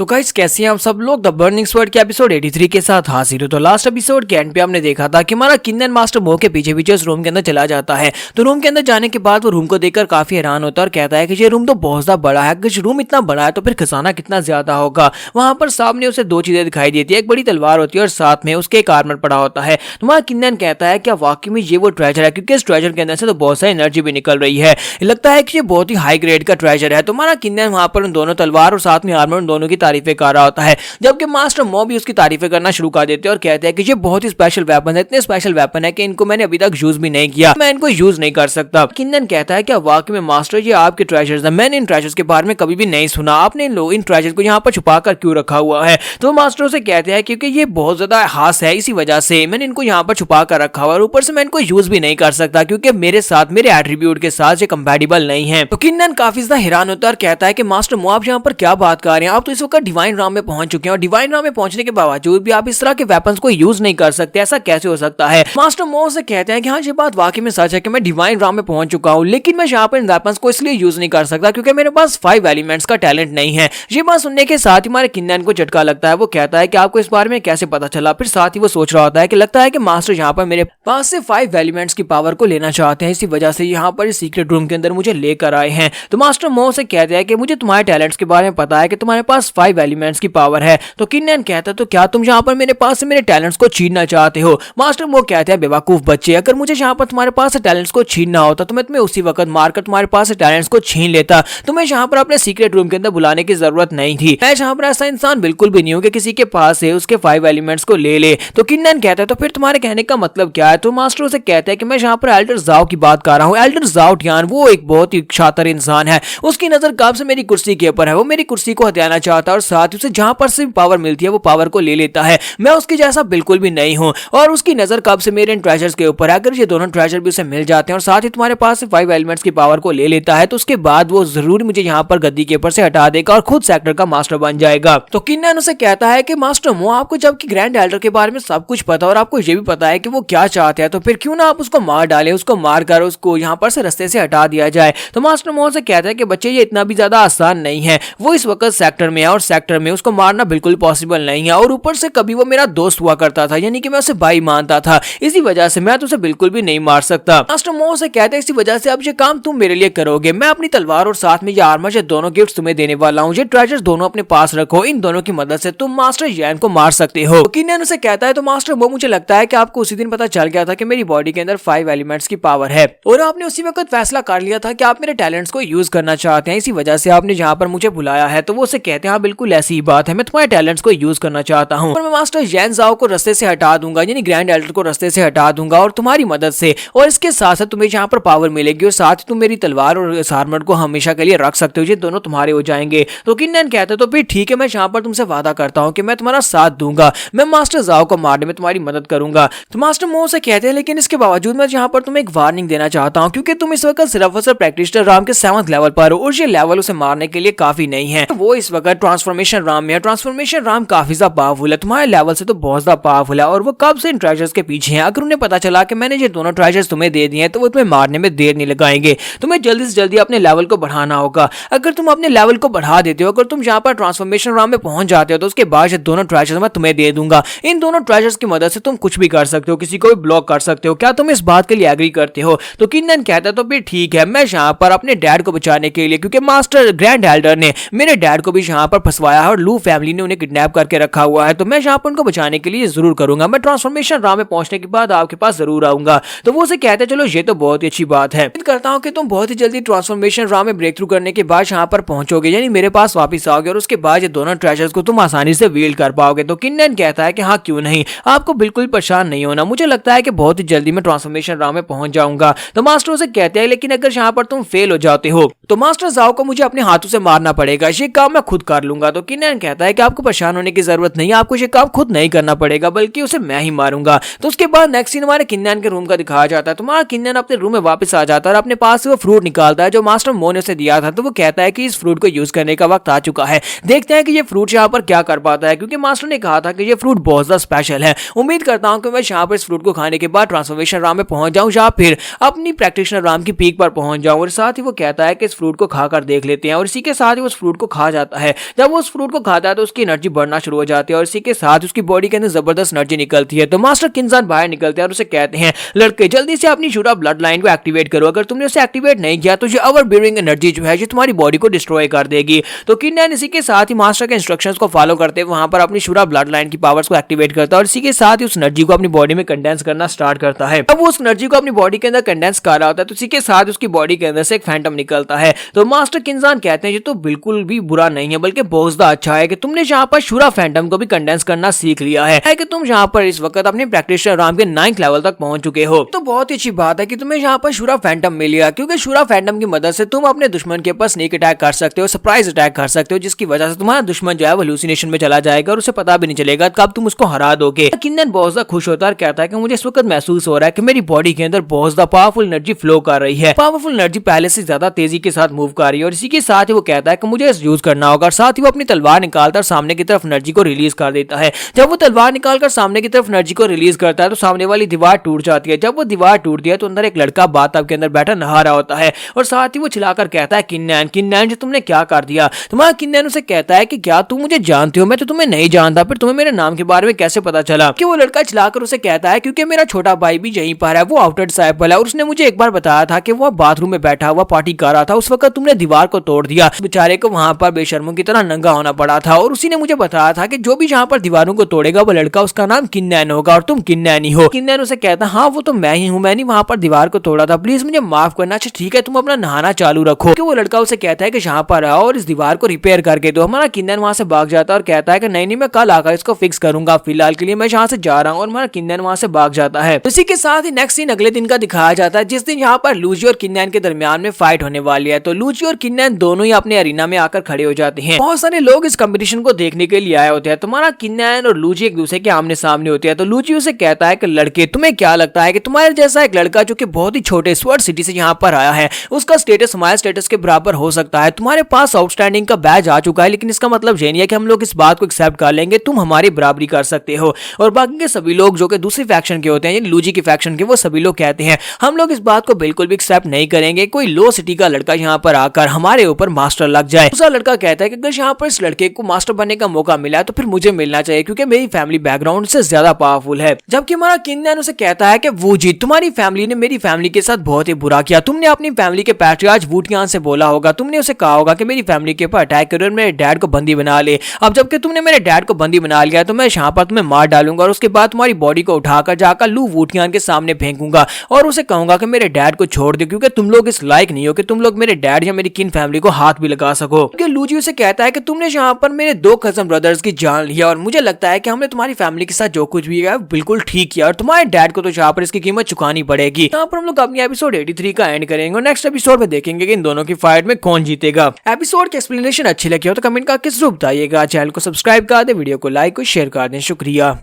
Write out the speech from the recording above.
तो गाइस कैसे हैं आप सब लोग। द बर्निंग स्वर्ड के एपिसोड 83 के साथ हाजिर हो। तो लास्ट एपिसोड के एंड पे हमने देखा था कि हमारा किन्नन मास्टर मो के पीछे पीछे उस रूम के अंदर चला जाता है। तो रूम के अंदर जाने के बाद वो रूम को देखकर काफी हैरान होता है और कहता है कि ये रूम तो बहुत ज्यादा बड़ा है। अगर रूम इतना बड़ा है तो फिर खजाना कितना ज्यादा होगा। वहां पर सामने उसे दो चीजें दिखाई देती है, एक बड़ी तलवार होती है और साथ में उसके एक आर्मर पड़ा होता है। तो हमारा किन्नन कहता है कि वाकई में ये वो ट्रेजर है, क्योंकि इस ट्रेजर के अंदर से तो बहुत सारी एनर्जी भी निकल रही है। लगता है कि ये बहुत ही हाई ग्रेड का ट्रेजर है। तो हमारा किन्नन वहां पर उन दोनों तलवार और साथ में आर्मर उन दोनों की तारीफें कर रहा होता है, जबकि मास्टर मो भी उसकी तारीफें करना शुरू कर देते हैं और कहते हैं कि ये बहुत ही स्पेशल वेपन है, इतने स्पेशल वेपन है कि इनको मैंने अभी तक यूज भी नहीं किया, मैं इनको यूज नहीं कर सकता। किन्नन कहता है कि वाकई में मास्टर ये आपके ट्रेजर्स हैं, मैंने इन ट्रेजर्स के बारे में कभी भी नहीं सुना, आपने इन ट्रेजर को यहाँ पर छुपा कर क्यों रखा हुआ है। तो मास्टर से कहते हैं क्योंकि ये बहुत ज्यादा खास है, इसी वजह से मैंने इनको यहाँ पर छुपा कर रखा हुआ और ऊपर से मैं इनको यूज भी नहीं कर सकता क्योंकि मेरे साथ मेरे एट्रीब्यूट के साथ ये कंपैटिबल नहीं है। तो किन्नन काफी ज्यादा हैरान होता है और कहता है कि मास्टर मो आप यहाँ पर क्या बात कर रहे हैं, आप तो इस वक्त डिवाइन राम में पहुंच चुके हैं और डिवाइन राम में पहुंचने के बावजूद भी आप इस तरह के वेपन्स को यूज नहीं कर सकते, ऐसा कैसे हो सकता है। मास्टर मो से कहते हैं कि हाँ ये बात वाकई में सच है कि मैं डिवाइन राम में पहुंच चुका हूँ, लेकिन मैं यहाँ पर इन वेपन्स को इसलिए यूज नहीं कर सकता क्योंकि मेरे पास 5 एलिमेंट्स का टैलेंट नहीं है। ये बात सुनने के साथ ही हमारे किन्नन को झटका लगता है। वो कहता है कि आपको इस बारे में कैसे पता चला। फिर साथ ही वो सोच रहा होता है कि लगता है कि मास्टर यहाँ पर मेरे पास से 5 एलिमेंट्स की पावर को लेना चाहते हैं, इसी वजह से यहाँ पर इस सीक्रेट रूम के अंदर मुझे लेकर आए हैं। तो मास्टर मो से कहते हैं कि मुझे तुम्हारे टैलेंट्स के बारे में पता है कि तुम्हारे पास 5 एलिमेंट्स की पावर है। तो किन्नन कहता है तो क्या तुम यहाँ पर मेरे पास से मेरे टैलेंट्स को छीनना चाहते हो। मास्टर मो कहते हैं बेवकूफ बच्चे, अगर मुझे यहाँ पर तुम्हारे पास से टैलेंट्स को छीनना होता तो मैं तुम्हें उसी वक्त मारकर तुम्हारे पास से टैलेंट्स को छीन लेता। तुम्हें यहाँ पर अपने सीक्रेट रूम के अंदर बुलाने की जरूरत नहीं थी। मैं यहाँ पर ऐसा इंसान बिल्कुल भी नहीं हूँ कि किसी के पास से उसके 5 एलिमेंट्स को ले ले। तो किन्नन कहता है तो फिर तुम्हारे कहने का मतलब क्या है। तो मास्टर से कहते हैं कि मैं यहाँ पर एल्डर जाओ की बात कर रहा हूँ। एल्डर जाओ टियान वो एक बहुत ही शातिर इंसान है, उसकी नजर कब से मेरी कुर्सी के ऊपर है, वो मेरी कुर्सी को हथियाना चाहता है और साथ ही उसे जहां पर से पावर मिलती है वो पावर को ले लेता है। मैं उसके जैसा बिल्कुल भी नहीं हूं और उसकी नजर कब से मेरे इन ट्रेजर्स के ऊपर है। अगर ये दोनों ट्रेजर भी उसे मिल जाते हैं और साथ ही तुम्हारे पास से 5 एलिमेंट्स की पावर को ले लेता है तो उसके बाद वो जरूर मुझे यहाँ पर गद्दी के ऊपर से हटा देगा और खुद सेक्टर का मास्टर बन जाएगा। तो किन्नन उसे कहता है कि मास्टर मो आपको जबकि ग्रैंड एल्डर के बारे में सब कुछ पता और आपको ये भी पता है कि वो क्या चाहते हैं, तो फिर क्यों ना आप उसको मार डाले, उसको मार कर उसको यहाँ पर से रास्ते से हटा दिया जाए। तो मास्टर मो से कहता है कि बच्चे ये इतना भी ज्यादा आसान नहीं है, वो इस वक्त सेक्टर में है और सेक्टर में उसको मारना बिल्कुल पॉसिबल नहीं है और ऊपर से कभी वो मेरा दोस्त हुआ करता था, यानी कि मैं उसे भाई मानता था, इसी वजह से मैं तो उसे बिल्कुल भी नहीं मार सकता। मास्टर मो से कहते हैं इसी वजह से अब ये काम तुम मेरे लिए करोगे, मैं अपनी तलवार और साथ में ये आर्मर ये दोनों गिफ्ट तुम्हें देने वाला हूँ, ये ट्रेजर्स दोनों अपने पास रखो, इन दोनों की मदद से तुम मास्टर यैन को मार सकते हो। किन्नन उसे कहता है तो मास्टर मो मुझे लगता है कि आपको उसी दिन पता चल गया था कि मेरी बॉडी के अंदर 5 एलिमेंट्स की पावर है और आपने उसी वक्त फैसला कर लिया था कि आप मेरे टैलेंट्स को यूज करना चाहते हैं, इसी वजह से आपने जहाँ पर मुझे बुलाया है। तो वो उसे कहते हैं हाँ बिल्कुल ऐसी ही बात है, मैं तुम्हारे टैलेंट्स को यूज करना चाहता हूँ और मैं मास्टर यैन जाओ को रास्ते से हटा दूंगा, यानी ग्रैंड एल्डर को रास्ते से हटा दूंगा और तुम्हारी मदद से, और इसके साथ साथ तुम्हें यहाँ पर पावर मिलेगी और साथ ही तुम मेरी तलवार और इस आर्मर को हमेशा के लिए रख सकते हो, ये दोनों तुम्हारे हो जाएंगे। तो किन्नन कहते तो फिर ठीक है, मैं यहाँ पर तुमसे वादा करता हूँ कि मैं तुम्हारा साथ दूंगा, मैं मास्टर जाओ को मारने में तुम्हारी मदद करूंगा। तो मास्टर मो से कहते हैं लेकिन इसके बावजूद मैं यहाँ पर तुम्हें एक वार्निंग देना चाहता हूँ क्योंकि तुम इस वक्त सिर्फ और सिर्फ प्रैक्टिशनर राम के 7th लेवल पर हो और ये लेवल उसे मारने के लिए काफी नहीं है। वो इस वक्त ट्रांसफॉर्मेशन राम में है, ट्रांसफॉर्मेशन राम काफी ज्यादा पावरफुल है, तुम्हारे लेवल से तो बहुत ज्यादा पावरफुल है और वो कब से इन ट्रेजर्स के पीछे हैं। अगर उन्हें पता चला कि मैंने ये दोनों ट्रेजर्स तुम्हें दे दिए हैं तो वो तुम्हें मारने में देर नहीं लगाएंगे। तुम्हें जल्दी से जल्दी अपने लेवल को बढ़ाना होगा। अगर तुम अपने लेवल को बढ़ा देते हो, अगर तुम यहाँ पर ट्रांसफॉर्मेशन राम में पहुंच जाते हो तो उसके बाद ये दोनों ट्रेजर्स मैं तुम्हें दे दूंगा। इन दोनों ट्रेजर्स की मदद से तुम कुछ भी कर सकते हो, किसी को भी ब्लॉक कर सकते हो। क्या तुम इस बात के लिए एग्री करते हो। तो किन्नन कहता है तो फिर ठीक है, मैं यहाँ पर अपने डैड को बचाने के लिए, क्योंकि मास्टर ग्रैंड एल्डर ने मेरे डैड को भी यहाँ पर फंसवाया है और लू फैमिली ने उन्हें किडनैप करके रखा हुआ है, तो मैं यहाँ पर उनको बचाने के लिए जरूर करूंगा। मैं ट्रांसफॉर्मेशन राम में पहुंचने के बाद आपके पास जरूर आऊंगा। तो वो उसे कहते हैं चलो ये तो बहुत ही अच्छी बात है, उम्मीद करता हूँ कि तुम बहुत ही जल्दी ट्रांसफॉर्मेशन राम में ब्रेक थ्रू करने के बाद यहाँ पर पहुंचोगे, यानी मेरे पास वापस आओगे और उसके बाद ये दोनों ट्रेजर्स को तुम आसानी से वील्ड कर पाओगे। तो किन्नन कहता है कि हाँ क्यों नहीं, आपको बिल्कुल परेशान नहीं होना, मुझे लगता है कि बहुत ही जल्दी मैं ट्रांसफॉर्मेशन राम में पहुंच जाऊंगा। तो मास्टर उसे कहते हैं लेकिन अगर यहाँ पर तुम फेल हो जाते हो तो मास्टर जाओ को मुझे अपने हाथों से मारना पड़ेगा, ये काम मैं खुद कर लूंगा। तो किन्नन कहता है कि आपको परेशान होने की जरूरत नहीं है, आपको ये काम खुद नहीं करना पड़ेगा बल्कि उसे मैं ही मारूंगा। तो उसके बाद नेक्स्ट सीन हमारे किन्नन के रूम का दिखाया जाता है। तुम्हारा किन्नन अपने रूम में वापस आ जाता है और अपने पास से वो फ्रूट निकालता है जो मास्टर मो ने उसे दिया था। तो वो कहता है कि इस फ्रूट को यूज करने का वक्त आ चुका है, देखते हैं कि ये फ्रूट यहाँ पर क्या कर पाता है, क्योंकि मास्टर ने कहा था कि ये फ्रूट बहुत ज्यादा स्पेशल है। उम्मीद करता हूँ कि मैं यहाँ पर इस फ्रूट को खाने के बाद ट्रांसफॉर्मेशन राम में पहुंच जाऊँ या फिर अपनी प्रैक्टिशनर राम की पीक पर पहुंच जाऊँ। और साथ ही वो कहता है कि इस फ्रूट को खाकर देख लेते हैं और इसी के साथ ही उस फ्रूट को खा जाता है। जब जब वो उस फ्रूट को खाता है तो उसकी एनर्जी बढ़ना शुरू हो जाती है और इसी के साथ उसकी बॉडी के अंदर जबरदस्त एनर्जी निकलती है। तो मास्टर किन्जान बाहर निकलते हैं और उसे कहते हैं, लड़के जल्दी से अपनी शूरा ब्लड लाइन को एक्टिवेट करो, अगर तुमने उसे एक्टिवेट नहीं किया तो ये ओवर बियरिंग एनर्जी जो है ये तुम्हारी बॉडी को डिस्ट्रॉय कर देगी। तो किन्नैन इसी के साथ ही मास्टर के इंस्ट्रक्शंस को फॉलो करते हुए वहां पर अपनी शूरा ब्लड लाइन की पावर्स को एक्टिवेट करता है और इसी के साथ ही उस एनर्जी को अपनी बॉडी में कंडेंस करना स्टार्ट करता है। अब वो उस एनर्जी को अपनी बॉडी के अंदर कंडेंस कर रहा होता है तो इसी के साथ उसकी बॉडी के अंदर से एक फैंटम निकलता है। तो मास्टर किन्जान कहते हैं ये तो बिल्कुल भी बुरा नहीं है बल्कि बहुत ज्यादा अच्छा है कि तुमने यहाँ पर शूरा फैंटम को भी कंडेंस करना सीख लिया है कि तुम यहाँ पर इस वक्त अपने प्रैक्टिशनर राम के 9th लेवल तक पहुंच चुके हो। तो बहुत ही अच्छी बात है कि तुम्हें यहाँ पर शूरा फैंटम मिल गया, क्योंकि शूरा फैंटम की मदद से तुम अपने दुश्मन के ऊपर स्नेक अटैक कर सकते हो, सरप्राइज अटैक कर सकते हो, जिसकी वजह से तुम्हारा दुश्मन जो है वो हेलुसिनेशन में चला जाएगा और उसे पता भी नहीं चलेगा कब तुम उसको हरा दोगे। किन्नैन बहुत ज्यादा खुश होता है और कहता है कि मुझे इस वक्त महसूस हो रहा है कि मेरी बॉडी के अंदर बहुत ज्यादा पावरफुल एनर्जी फ्लो कर रही है, पावरफुल एनर्जी पहले से ज्यादा तेजी के साथ मूव कर रही है और इसी के साथ ही वो कहता है कि मुझे इस यूज करना होगा। साथ ही वो अपनी तलवार निकालकर सामने की तरफ एनर्जी को रिलीज कर देता है। जब वो तलवार निकालकर सामने की तरफ एनर्जी को रिलीज करता है तो सामने वाली दीवार टूट जाती है। जब वो दीवार टूटती है तो अंदर एक लड़का बाथटब के अंदर बैठा नहा रहा होता है और साथ ही वो चिल्लाकर कहता है, किन्नैन किन्नैन जो तुमने क्या कर दिया। तुम्हारा किन्नैन उसे कहता है कि क्या तुम मुझे जानते हो, मैं तो तुम्हें नहीं जानता, फिर तुम्हें मेरे नाम के बारे में कैसे पता चला। कि वो लड़का चिल्लाकर उसे कहता है क्योंकि मेरा छोटा भाई भी यहीं पर है, वो आउटर डिसाइपल है और उसने मुझे एक बार बताया था कि वो बाथरूम में बैठा हुआ पार्टी कर रहा था, उस वक्त तुमने दीवार को तोड़ दिया। बेचारे को वहां पर बेशर्मों की तरह नंगा होना पड़ा था और उसी ने मुझे बताया था कि जो भी यहाँ पर दीवारों को तोड़ेगा वो लड़का उसका नाम किन्नैन होगा और तुम किन्नैन ही हो। किन्नैन उसे कहता हाँ वो तो मैं ही हूँ, मैंने वहां पर दीवार को तोड़ा था, प्लीज मुझे माफ करना। अच्छा ठीक है तुम अपना नहाना चालू रखो। कि वो लड़का उसे कहता है कि यहाँ पर आओ और इस दीवार को रिपेयर करके दो। हमारा किन्नैन वहां से भाग जाता है और कहता है कि नहीं मैं कल आकर इसको फिक्स करूंगा, फिलहाल के लिए मैं यहाँ से जा रहा हूँ। और हमारा किन्नैन वहां से भाग जाता है। इसी के साथ ही नेक्स्ट सीन अगले दिन का दिखाया जाता है जिस दिन यहाँ पर लूजी और किन्नैन के दरमियान में फाइट होने वाली है। तो लूजी और किन्नैन दोनों ही अपने अरीना में आकर खड़े हो जाते हैं। बहुत सारे लोग इस कंपटीशन को देखने के लिए आए होते हैं। तुम्हारा किन्नैन और लूजी एक दूसरे के आमने सामने होते हैं। तो लूजी उसे कहता है कि लड़के तुम्हें क्या लगता है कि तुम्हारे जैसा एक लड़का जो कि बहुत ही छोटे स्वर्ड सिटी से यहाँ पर आया है उसका स्टेटस हमारे स्टेटस के बराबर हो सकता है। तुम्हारे पास आउटस्टैंडिंग का बैज आ चुका है, लेकिन इसका मतलब ये नहीं है कि हम लोग इस बात को एक्सेप्ट कर लेंगे, तुम हमारी बराबरी कर सकते हो। और बाकी के सभी लोग जो कि दूसरी फैक्शन के होते हैं, लूजी की फैक्शन के, वो सभी लोग कहते हैं हम लोग इस बात को बिल्कुल भी एक्सेप्ट नहीं करेंगे कोई लो सिटी का लड़का यहाँ पर आकर हमारे ऊपर मास्टर लग जाए। दूसरा लड़का कहता है कि अगर यहाँ पर इस लड़के को मास्टर बनने का मौका मिला है तो फिर मुझे मिलना चाहिए क्योंकि मेरी फैमिली बैकग्राउंड से ज्यादा पावरफुल है। जबकि हमारा किन्नैन उसे कहता है कि वो जी तुम्हारी फैमिली ने मेरी फैमिली के साथ बहुत ही बुरा किया, तुमने अपनी फैमिली के पैट्रियार्च वुटियान से बोला होगा, तुमने उसे कहा होगा कि मेरी फैमिली के ऊपर अटैक करो और मेरे डैड को बंदी बना ले। अब जबकि तुमने मेरे डैड को बंदी बना लिया तो मैं यहाँ पर तुम्हें मार डालूंगा और उसके बाद तुम्हारी बॉडी को उठाकर जाकर लू वुटियान के सामने फेंकूंगा और उसे कहूंगा कि मेरे डैड को छोड़ दे क्योंकि तुम लोग इस लायक नहीं हो कि तुम लोग मेरे डैड या मेरी किन फैमिली को हाथ भी लगा सको। क्योंकि लूजी उसे कहता है कि तुमने यहाँ पर मेरे 2 कजन ब्रदर्स की जान लिया और मुझे लगता है कि हमने तुम्हारी फैमिली के साथ जो कुछ भी है बिल्कुल ठीक किया और तुम्हारे डैड को तो यहाँ पर इसकी कीमत चुकानी पड़ेगी। यहाँ पर हम लोग अपनी एपिसोड 83 का एंड करेंगे और नेक्स्ट एपिसोड में देखेंगे कि इन दोनों की फाइट में कौन जीतेगा। एपिसोड की एक्सप्लेनेशन अच्छी लगी हो तो कमेंट करके जरूर बताइएगा। चैनल को सब्सक्राइब कर दे, वीडियो को लाइक और शेयर कर दें। शुक्रिया।